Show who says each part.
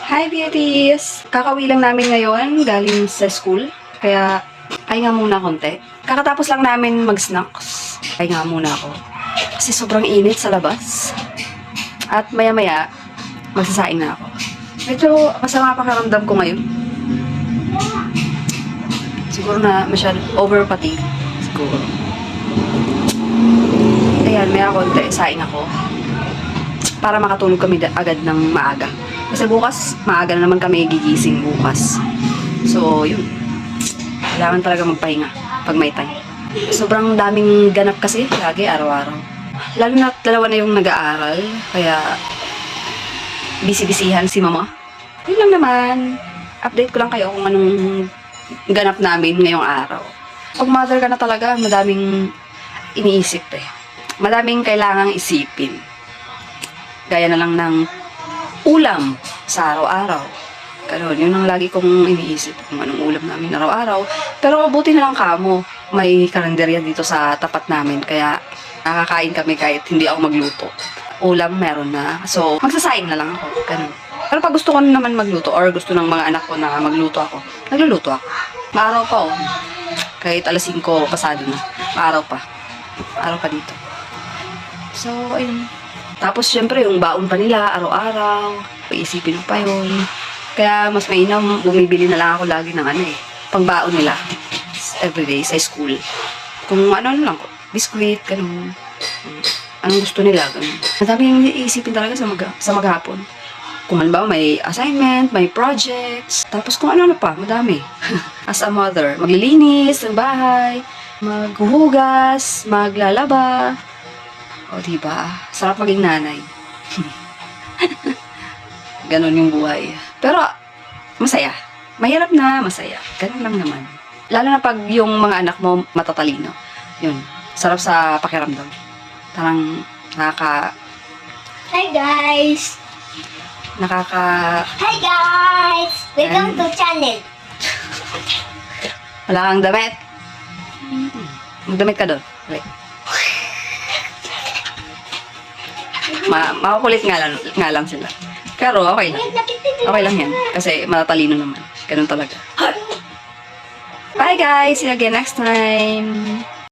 Speaker 1: Hi beauties! Kakauwi lang namin ngayon galing sa school. Kaya pahinga muna konti. Kakatapos lang namin mag-snacks. Pahinga muna ako. Kasi sobrang init sa labas. At maya-maya, magsasaing na ako. Medyo masama pakiramdam ko ngayon. Siguro na masyadong over-fatigue. Siguro. Ayan, may konti. Saing ako. Para makatulog kami agad ng maaga. Kasi bukas, maaga na naman kami gigising bukas. So, yun. Kailangan talaga magpahinga pag may time. Sobrang daming ganap kasi, lagi, araw-araw. Lalo na dalawa na yung nag-aaral, kaya busy-busyhan si mama. Yun lang naman. Update ko lang kayo kung anong ganap namin ngayong araw. Pag mother ka na talaga, madaming iniisip eh. Madaming kailangang isipin. Gaya na lang ng ulam sa araw-araw. Ganun, yun ang lagi kong iniisip kung anong ulam namin araw-araw. Pero buti na lang kamo, may kalendarya dito sa tapat namin. Kaya nakakain kami kahit hindi ako magluto. Ulam meron na. So, magsasaing na lang ako. Ganun. Pero pag gusto ko naman magluto or gusto ng mga anak ko na magluto ako, nagluluto ako. Maaraw pa oh. Kahit alas 5 pasado na. Maaraw pa. Maaraw pa dito. So, ayun. Tapos, syempre, yung baon pa nila, araw-araw. Iisipin mo pa yun. Kaya, mas mainam, bumibili na lang ako lagi ng pangbaon nila. Everyday, sa school. Kung ano lang, biskuit, ganun. Anong gusto nila, ganun. Madaming iisipin talaga sa maghapon. Kung halimbawa, may assignment, may projects. Tapos, kung ano pa, madami. As a mother, maglilinis ng bahay, maghuhugas, maglalaba. O, diba? Sarap maging nanay. Ganon yung buhay. Pero, masaya. Mahirap na, masaya. Ganon lang naman. Lalo na pag yung mga anak mo matatalino. Yun. Sarap sa pakiramdam. Parang,
Speaker 2: Hi guys! Hi guys! Welcome to channel.
Speaker 1: Wala kang damit. Magdamit ka doon. Wait. Makukulit nga lang sila. Pero okay lang. Okay lang yan. Kasi matatalino naman. Ganun talaga. Bye guys! See you again next time!